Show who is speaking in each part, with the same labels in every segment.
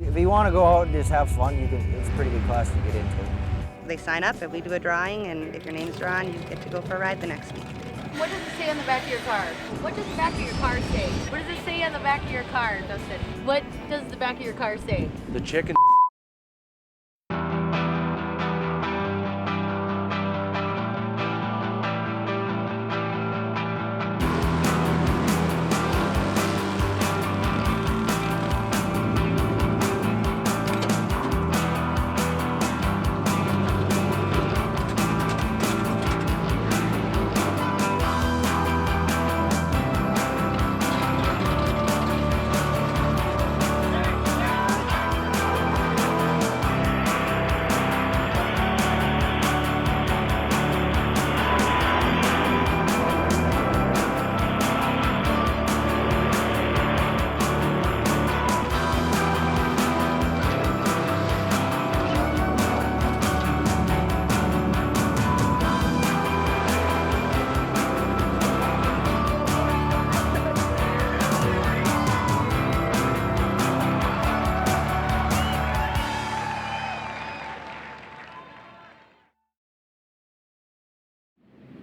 Speaker 1: If you want to go out and just have fun, it's a pretty good class to get into.
Speaker 2: They sign up, if we do a drawing, and if your name's drawn, you get to go for a ride the next week.
Speaker 3: What does it say on the back of your car? What does the back of your car say? What does it say on the back of your car, Dustin? What does the back of your car say?
Speaker 4: The chicken.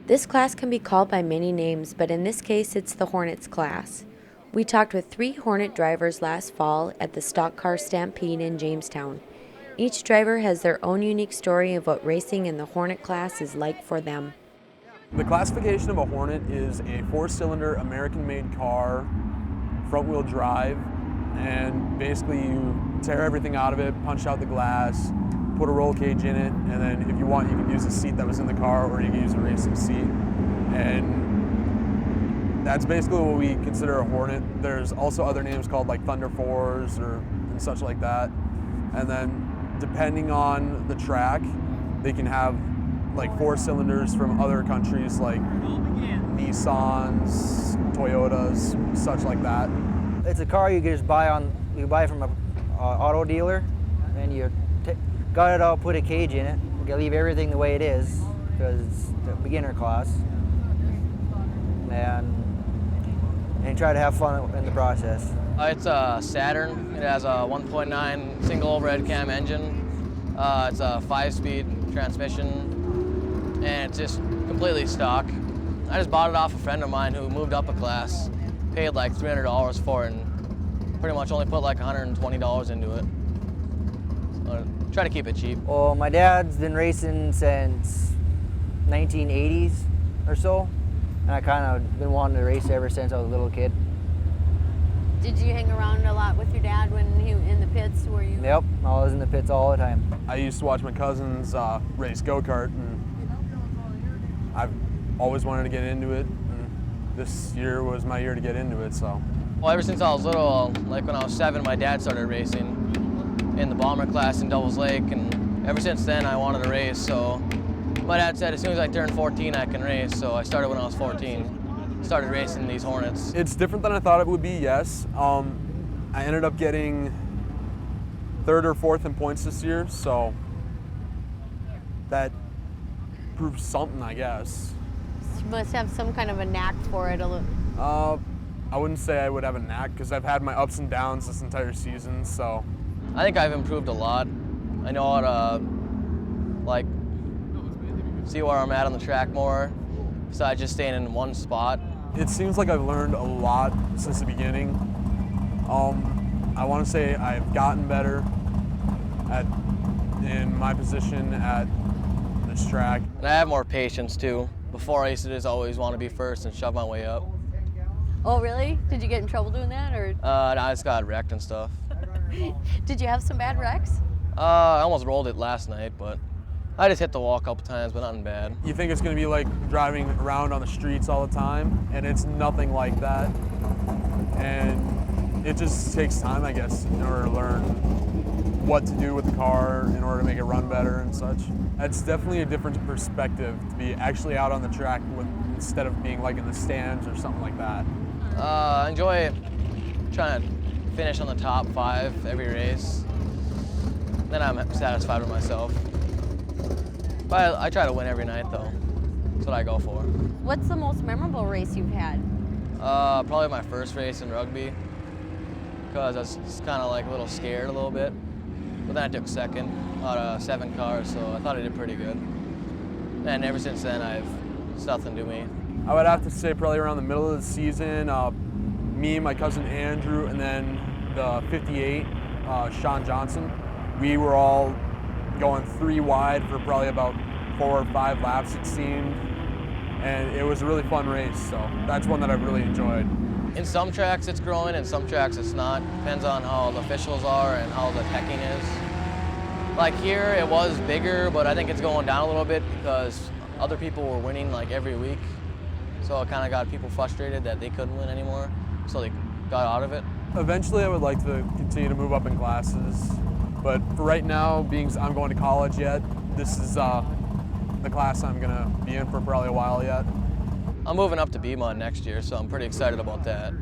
Speaker 5: This class can be called by many names, but in this case it's the Hornets class. We talked with 3 Hornet drivers last fall at the Stock Car Stampede in Jamestown. Each driver has their own unique story of what racing in the Hornet class is like for them.
Speaker 4: The classification of a Hornet is a 4-cylinder American-made car, front-wheel drive, and basically you tear everything out of it, punch out the glass, put a roll cage in it, and then if you want, you can use the seat that was in the car, or you can use a racing seat. And that's basically what we consider a Hornet. There's also other names called like Thunder 4s and such like that. And then depending on the track, they can have like 4 cylinders from other countries like Nissans, Toyotas, such like that.
Speaker 1: It's a car you can just buy from an auto dealer, and you gut it out, put a cage in it. You leave everything the way it is because it's the beginner class, and try to have fun in the process.
Speaker 6: It's a Saturn. It has a 1.9 single overhead cam engine. It's a 5-speed transmission, and it's just completely stock. I just bought it off a friend of mine who moved up a class, paid like $300 for it, and pretty much only put like $120 into it. Try to keep it cheap.
Speaker 1: Well, my dad's been racing since 1980s or so, and I kind of been wanting to race ever since I was a little kid.
Speaker 3: Did you hang around a lot with your dad when he was in the pits? Were you?
Speaker 1: Yep, I was in the pits all the time.
Speaker 4: I used to watch my cousins race go-kart, and I've always wanted to get into it, and this year was my year to get into it, so.
Speaker 6: Well, ever since I was little, like when I was 7, my dad started racing in the bomber class in Devil's Lake, and ever since then I wanted to race. So my dad said as soon as I turned 14 I can race, so I started when I was 14. Started racing these Hornets.
Speaker 4: It's different than I thought it would be, yes. I ended up getting 3rd or 4th in points this year, so that proves something, I guess.
Speaker 3: You must have some kind of a knack for it.
Speaker 4: I wouldn't say I would have a knack because I've had my ups and downs this entire season, so.
Speaker 6: I think I've improved a lot. I know how to like see where I'm at on the track more, besides just staying in one spot.
Speaker 4: It seems like I've learned a lot since the beginning. I want to say I've gotten better in my position at this track.
Speaker 6: And I have more patience too. Before I used to just always want to be first and shove my way up.
Speaker 3: Oh, really? Did you get in trouble doing that, or?
Speaker 6: I just got wrecked and stuff.
Speaker 3: Did you have some bad wrecks?
Speaker 6: I almost rolled it last night, but I just hit the wall a couple times, but nothing bad.
Speaker 4: You think it's going to be like driving around on the streets all the time, and it's nothing like that. And it just takes time, I guess, in order to learn what to do with the car in order to make it run better and such. It's definitely a different perspective to be actually out on the track instead of being like in the stands or something like that.
Speaker 6: I enjoy trying to finish on the top 5 every race. Then I'm satisfied with myself. But I try to win every night though. That's what I go for.
Speaker 3: What's the most memorable race you've had?
Speaker 6: Probably my first race in rugby. because I was just kind of like a little scared a little bit. But then I took second out of 7 cars, so I thought I did pretty good. And ever since then, it's nothing to me.
Speaker 4: I would have to say probably around the middle of the season, me, my cousin Andrew, and then the 58, Sean Johnson, we were all going 3 wide for probably about 4 or 5 laps, it seemed. And it was a really fun race, so that's one that I've really enjoyed.
Speaker 6: In some tracks it's growing, in some tracks it's not. Depends on how the officials are and how the teching is. Like here, it was bigger, but I think it's going down a little bit because other people were winning like every week. So it kind of got people frustrated that they couldn't win anymore, so they got out of it.
Speaker 4: Eventually I would like to continue to move up in classes, but for right now, being I'm going to college yet, this is the class I'm gonna be in for probably a while yet.
Speaker 6: I'm moving up to B-Mod next year, so I'm pretty excited about that.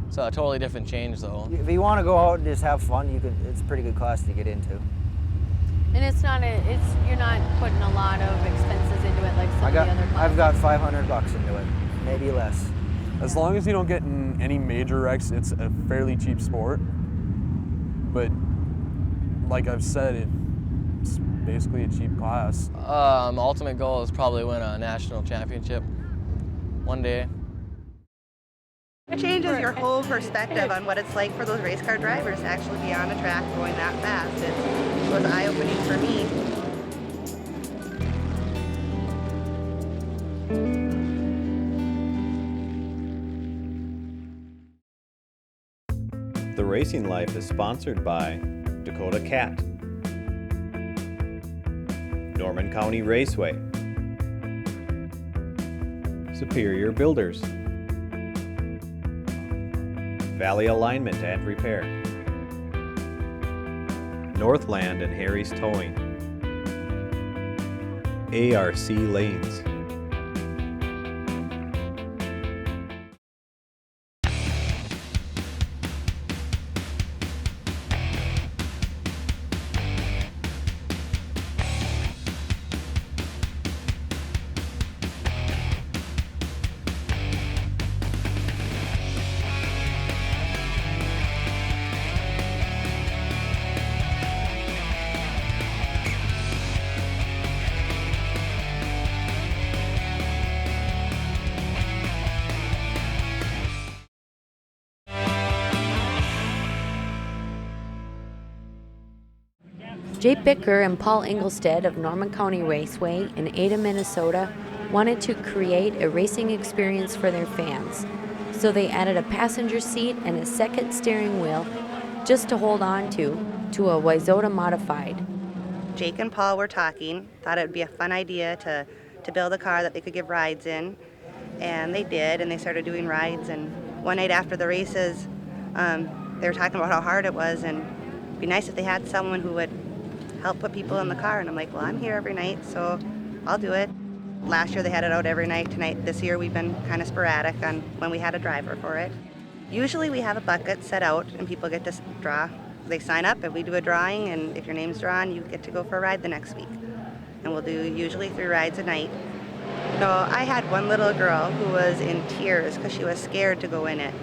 Speaker 6: It's a totally different change though.
Speaker 1: If you want to go out and just have fun, it's a pretty good class to get into.
Speaker 3: And you're not putting a lot of expenses into it like some of the other classes.
Speaker 1: I've got $500 into it, maybe less.
Speaker 4: As long as you don't get in any major wrecks, it's a fairly cheap sport. But like I've said, it's basically a cheap class.
Speaker 6: My ultimate goal is probably win a national championship one day.
Speaker 2: It changes your whole perspective on what it's like for those race car drivers to actually be on a track going that fast. It was eye-opening for me.
Speaker 7: The Racing Life is sponsored by Dakota Cat, Norman County Raceway, Superior Builders, Valley Alignment and Repair, Northland and Harry's Towing, ARC Lanes.
Speaker 5: Jake Bitker and Paul Engelstead of Norman County Raceway in Ada, Minnesota wanted to create a racing experience for their fans. So they added a passenger seat and a second steering wheel just to hold on to a WISSOTA modified.
Speaker 2: Jake and Paul were talking, thought it would be a fun idea to build a car that they could give rides in. And they did, and they started doing rides. And one night after the races, they were talking about how hard it was, and it'd be nice if they had someone who would help put people in the car. And I'm like, well, I'm here every night, so I'll do it. Last year they had it out every night. This year we've been kind of sporadic on when we had a driver for it. Usually we have a bucket set out and people get to draw. They sign up and we do a drawing, and if your name's drawn, you get to go for a ride the next week. And we'll do usually 3 rides a night. So I had one little girl who was in tears because she was scared to go in it.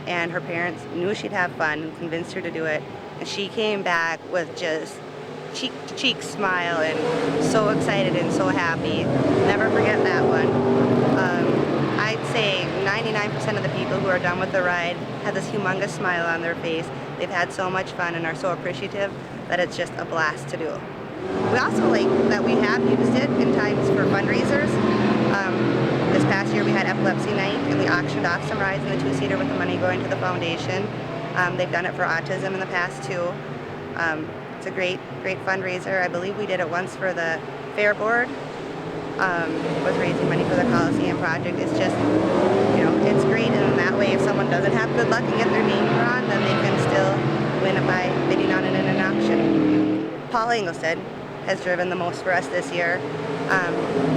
Speaker 2: And her parents knew she'd have fun and convinced her to do it. And she came back with just cheek-to-cheek smile and so excited and so happy. Never forget that one. I'd say 99% of the people who are done with the ride have this humongous smile on their face. They've had so much fun and are so appreciative that it's just a blast to do. We also like that we have used it in times for fundraisers. This past year we had epilepsy night and we auctioned off some rides in the 2-seater with the money going to the foundation. They've done it for autism in the past too. It's a great fundraiser. I believe we did it once for the Fair Board. Was raising money for the Coliseum project. It's just, it's great, and in that way, if someone doesn't have good luck and get their name drawn, then they can still win it by bidding on it in an auction. Paul Engelstead has driven the most for us this year.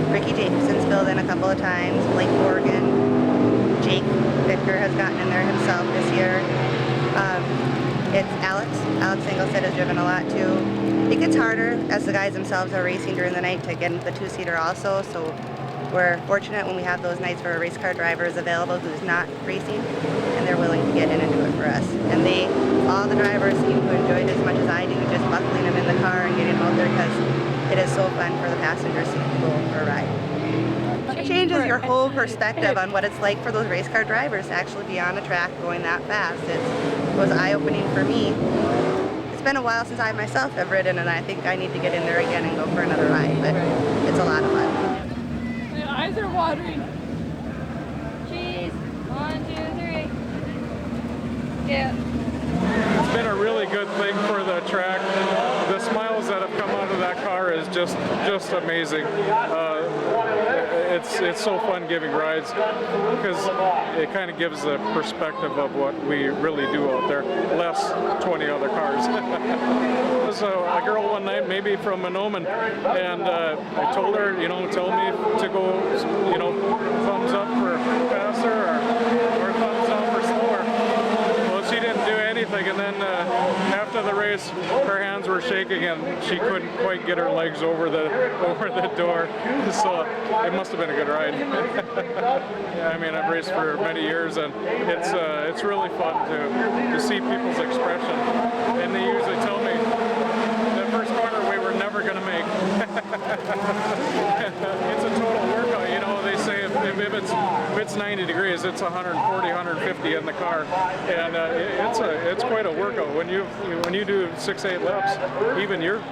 Speaker 2: Ricky Jacobson's filled in a couple of times. Blake Borgen, Jake Bitker has gotten in there himself this year. It's Alex Engelstead has driven a lot too. It gets harder as the guys themselves are racing during the night to get into the 2-seater also, so we're fortunate when we have those nights where a race car driver is available who's not racing, and they're willing to get in and do it for us. And all the drivers seem to enjoy it as much as I do, just buckling them in the car and getting them out there, because it is so fun for the passengers to go for a ride. It changes your whole perspective on what it's like for those race car drivers to actually be on the track going that fast. It was eye-opening for me. It's been a while since I myself have ridden, and I think I need to get in there again and go for another ride, but it's a lot of fun.
Speaker 3: My eyes are watering. Cheese. 1, 2, 3. Yeah.
Speaker 8: It's been a really good thing for the track. The smiles that have come out of that car is just amazing. It's so fun giving rides because it kind of gives the perspective of what we really do out there, less 20 other cars. So a girl one night, maybe from Norman, and I told her, tell me to go, thumbs up for faster or thumbs down for slower. Well, she didn't do anything, and then after the race, her hands were shaking and she couldn't quite get her legs over the door. So it must have been a good ride. Yeah, I mean, I've raced for many years, and it's really fun to see people's expression. And they usually tell me the first corner we were never going to make. It's a total workout, They say if it's 90 degrees, it's 140, 150 in the car, and it's quite a workout. When you do 6-8 laps, even you've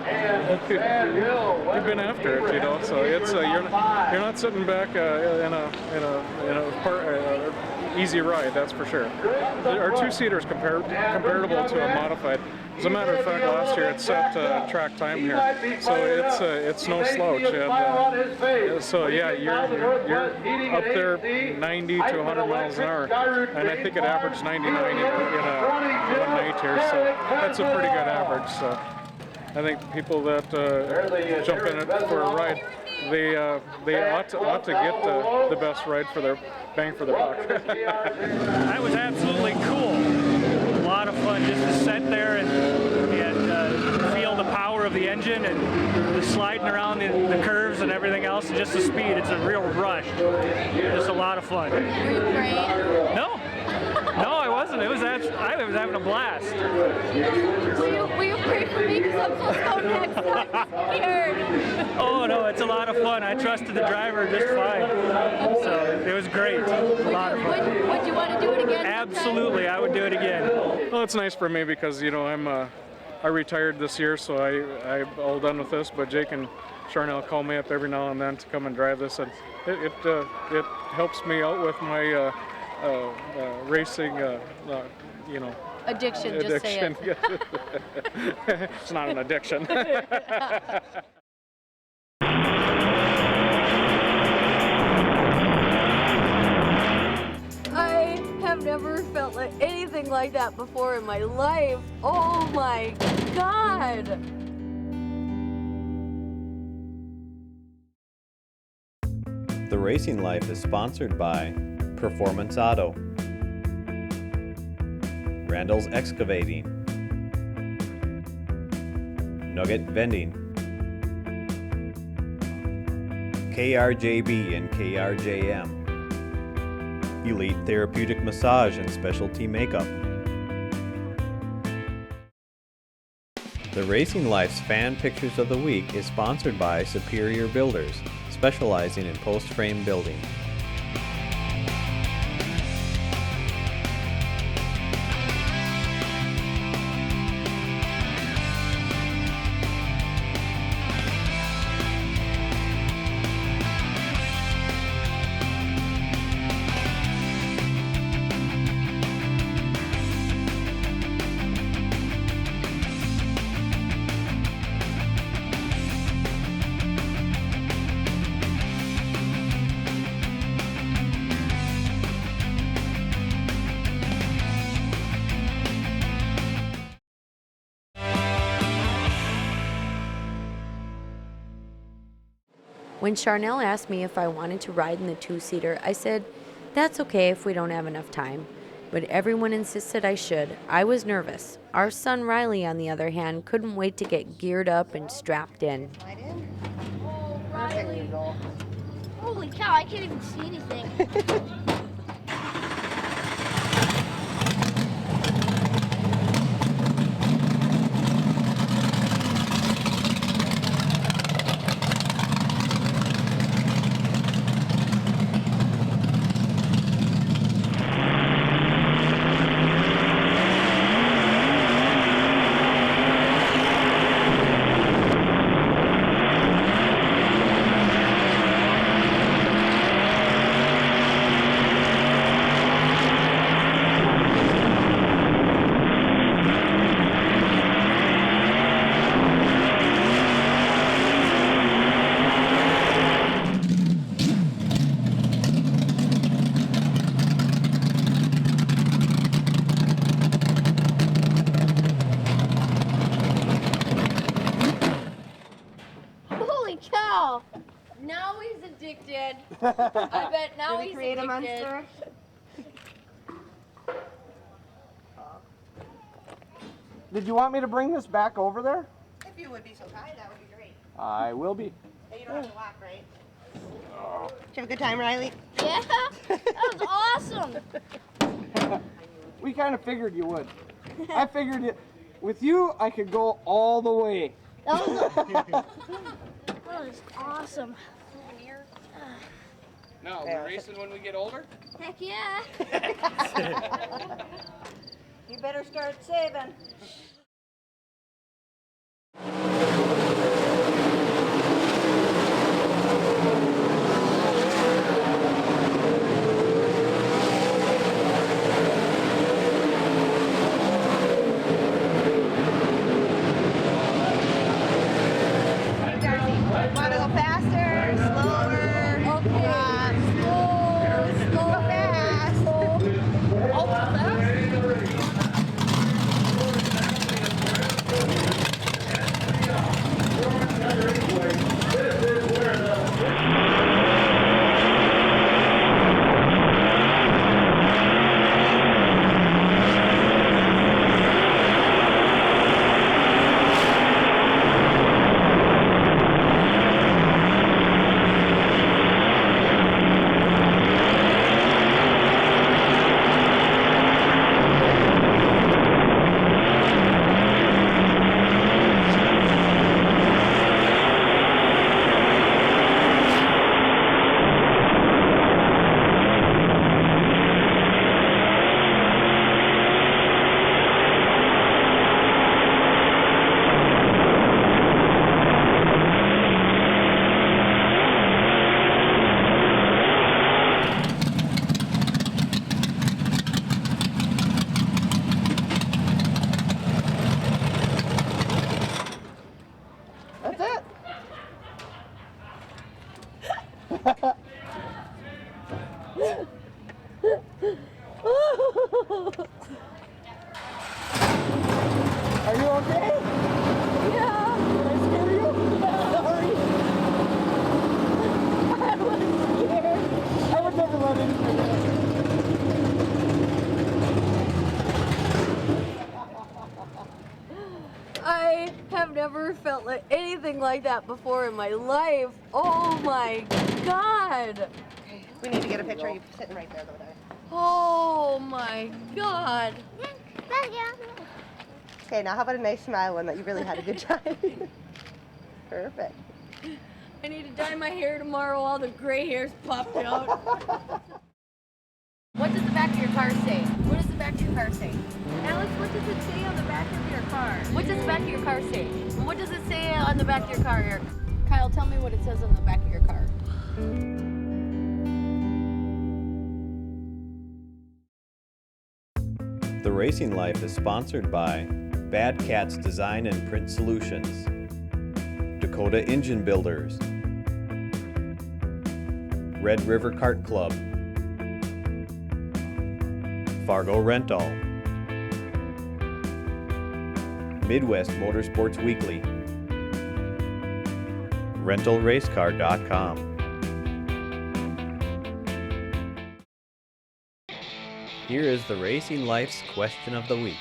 Speaker 8: been after it, So it's you're not sitting back in a easy ride, that's for sure. Our two-seater is comparable to a modified. As a matter of fact, last year it set track time here, so it's no slouch. And, so yeah, you're up there 90 to 100 miles an hour, and I think it averaged 99 in one night here. So that's a pretty good average. So I think people that jump in it for a ride, they ought to get the best ride for their bang for their buck.
Speaker 9: That was absolutely cool. A lot of fun just to sit there and feel the power of the engine and the sliding around the curves and everything else, and just the speed. It's a real rush. Just a lot of fun.
Speaker 3: Were you afraid?
Speaker 9: No, I wasn't. I was having a blast.
Speaker 3: Will you pray for me, because I'm supposed to go next? I'm scared.
Speaker 9: Oh no, it's a lot of fun. I trusted the driver just fine. So it was great. A lot of fun.
Speaker 3: Would you want to do it again?
Speaker 9: Absolutely, I would do it again.
Speaker 8: Well, it's nice for me because I retired this year, so I'm all done with this. But Jake and Sharnel call me up every now and then to come and drive this, and it helps me out with my racing,
Speaker 3: Addiction, just say it.
Speaker 8: It's not an addiction.
Speaker 3: I have never felt like anything like that before in my life. Oh my God.
Speaker 7: The Racing Life is sponsored by Performance Auto, Randall's Excavating, Nugget Vending, KRJB and KRJM, Elite Therapeutic Massage and Specialty Makeup. The Racing Life's Fan Pictures of the Week is sponsored by Superior Builders, specializing in post-frame building.
Speaker 5: When Sharnel asked me if I wanted to ride in the two-seater, I said, that's okay if we don't have enough time. But everyone insisted I should. I was nervous. Our son Riley, on the other hand, couldn't wait to get geared up and strapped in.
Speaker 3: Oh, Riley. Holy cow, I can't even see anything. Now he's addicted. I bet now he's
Speaker 2: create
Speaker 3: addicted.
Speaker 2: a monster?
Speaker 10: Did you want me to bring this back over there?
Speaker 2: If you would be so kind, that would be great.
Speaker 10: I will be.
Speaker 2: Hey, you don't have to walk, right? Did you have a good time, Riley?
Speaker 3: Yeah, that was awesome.
Speaker 10: We kind of figured you would. I figured it. With you, I could go all the way.
Speaker 3: That was awesome.
Speaker 10: No, we're racing when we get older?
Speaker 3: Heck yeah.
Speaker 2: You better start saving. Want to go faster, slower?
Speaker 3: Okay. Slow,
Speaker 2: fast.
Speaker 3: Ultra fast.
Speaker 10: Are you okay?
Speaker 3: Yeah.
Speaker 10: Did I scare you? Sorry.
Speaker 3: I was scared.
Speaker 10: I would never let anything
Speaker 3: I have never felt like anything like that before in my life. Oh my God.
Speaker 2: We need to get a picture of you sitting right there, though, Dar.
Speaker 3: Oh my God.
Speaker 2: Okay, now how about a nice smile one that you really had a good time? Perfect.
Speaker 3: I need to dye my hair tomorrow. All the gray hairs popped out. What does the back of your car say? What does the back of your car say? Alex, what does it say on the back of your car? What does the back of your car say? And what does it say on the back of your car, Eric? Kyle, tell me what it says on the back of your car.
Speaker 7: The Racing Life is sponsored by Bad Cats Design and Print Solutions, Dakota Engine Builders, Red River Kart Club, Fargo Rental, Midwest Motorsports Weekly, RentalRacecar.com. Here is the Racing Life's question of the week.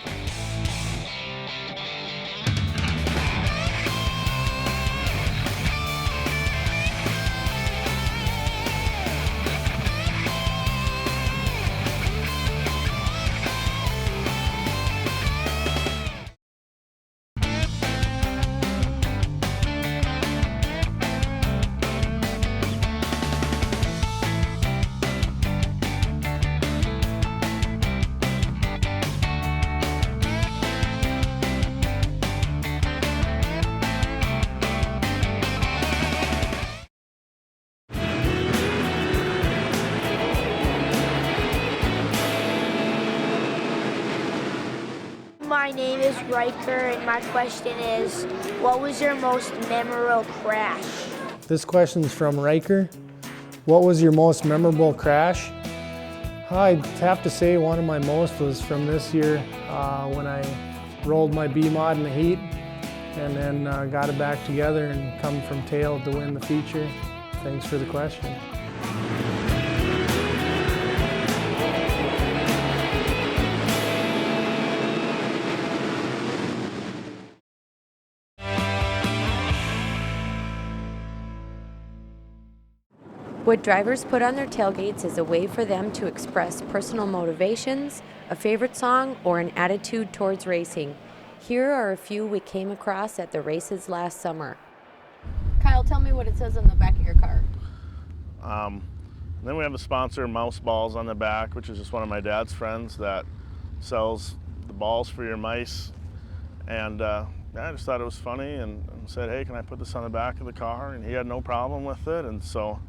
Speaker 11: my name is Ryker, and my question is, what was your most memorable crash?
Speaker 12: This question's from Ryker. What was your most memorable crash? I'd have to say one of my most was from this year when I rolled my B-mod in the heat and then got it back together and come from tail to win the feature. Thanks for the question.
Speaker 5: What drivers put on their tailgates is a way for them to express personal motivations, a favorite song, or an attitude towards racing. Here are a few we came across at the races last summer.
Speaker 3: Kyle, tell me what it says on the back of your car.
Speaker 13: Then we have a sponsor, Mouse Balls, on the back, which is just one of my dad's friends that sells the balls for your mice. And I just thought it was funny and said, hey, can I put this on the back of the car? And he had no problem with it, and so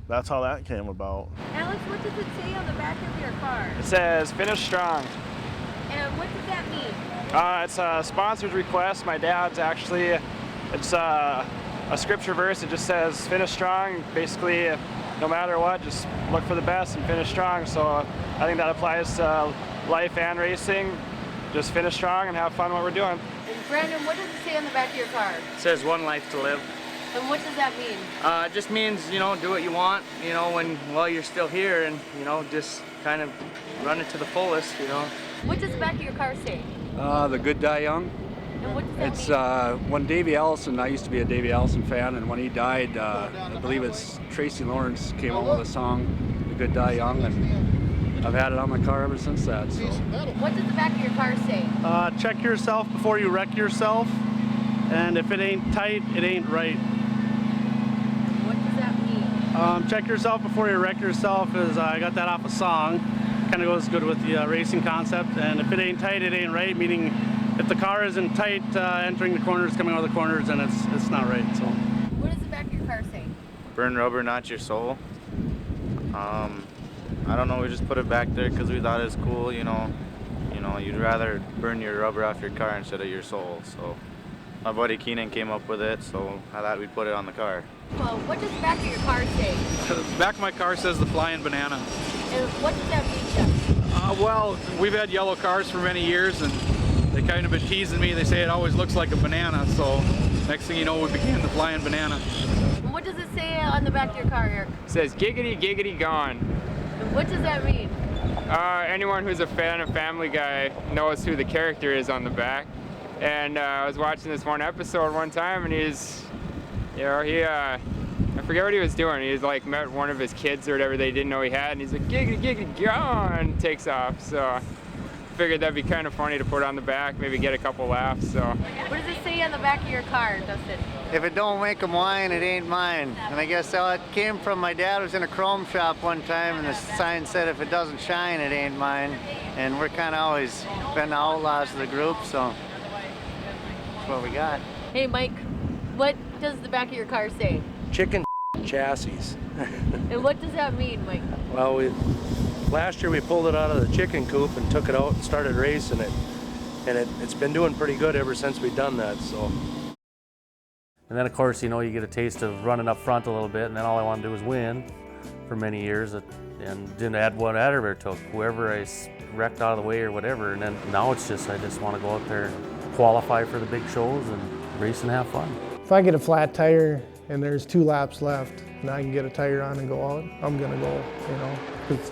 Speaker 13: that's how that came about.
Speaker 3: Alex, what does it say on the back of your car?
Speaker 14: It says, finish strong.
Speaker 3: And what does that mean?
Speaker 14: It's a sponsor's request. My dad's actually, it's a scripture verse. It just says, finish strong. Basically, no matter what, just look for the best and finish strong. So I think that applies to life and racing. Just finish strong and have fun what we're doing.
Speaker 3: And Brandon, what does it say on the back of your car?
Speaker 15: It says one life to live.
Speaker 3: And what does that mean?
Speaker 15: It just means, do what you want, while you're still here, and, just kind of run it to the fullest,
Speaker 3: What does the back of your car say?
Speaker 16: The Good Die Young.
Speaker 3: And what does that
Speaker 16: It's when Davey Allison, I used to be a Davey Allison fan, and when he died, I believe it's Tracy Lawrence came out with a song, The Good Die Young, and I've had it on my car ever since that. So.
Speaker 3: What does the back of your car say?
Speaker 17: Check yourself before you wreck yourself, and if it ain't tight, it ain't right.
Speaker 3: What does that mean?
Speaker 17: Check yourself before you wreck yourself is I got that off a song. Kind of goes good with the racing concept. And if it ain't tight, it ain't right. Meaning, if the car isn't tight entering the corners, coming out of the corners, then it's not right. So.
Speaker 3: What does the back of your car say?
Speaker 18: Burn rubber, not your soul. I don't know. We just put it back there because we thought it was cool. You'd rather burn your rubber off your car instead of your soul. So. My buddy Keenan came up with it, so I thought we'd put it on the car.
Speaker 3: Well, what does the back of your car say?
Speaker 19: The back of my car says the Flying Banana.
Speaker 3: And what does that mean, Chuck?
Speaker 19: Well, we've had yellow cars for many years, and they kind of been teasing me. They say it always looks like a banana, so next thing you know, we became the Flying Banana.
Speaker 3: And what does it say on the back of your car, Erik?
Speaker 20: It says, giggity, giggity, gone.
Speaker 3: And what does that mean?
Speaker 20: Anyone who's a fan of Family Guy knows who the character is on the back. And I was watching this one episode one time, and he's, I forget what he was doing. He's like met one of his kids or whatever they didn't know he had, and he's like, giggity, giggity, gone, takes off. So figured that'd be kind of funny to put on the back, maybe get a couple laughs. So.
Speaker 3: What does it say on the back of your car, Dustin?
Speaker 21: If it don't make 'em whine, it ain't mine. And I guess it came from my dad was in a chrome shop one time, and the sign said, if it doesn't shine, it ain't mine. And we're kind of always been the outlaws of the group, so. What we got.
Speaker 3: Hey Mike, what does the back of your car say?
Speaker 22: Chicken chassis.
Speaker 3: And what does that mean, Mike?
Speaker 22: Well, last year we pulled it out of the chicken coop and took it out and started racing it. And it's been doing pretty good ever since we've done that, so.
Speaker 23: And then of course, you get a taste of running up front a little bit, and then all I wanted to do was win for many years, and didn't add what I ever took, whoever I wrecked out of the way or whatever. And then now it's just, I just want to go out there and qualify for the big shows and race and have fun.
Speaker 12: If I get a flat tire and there's 2 laps left and I can get a tire on and go out, I'm gonna go, 'cause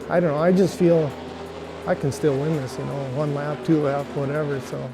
Speaker 12: I don't know, I just feel I can still win this, 1 lap, 2 lap, whatever, so.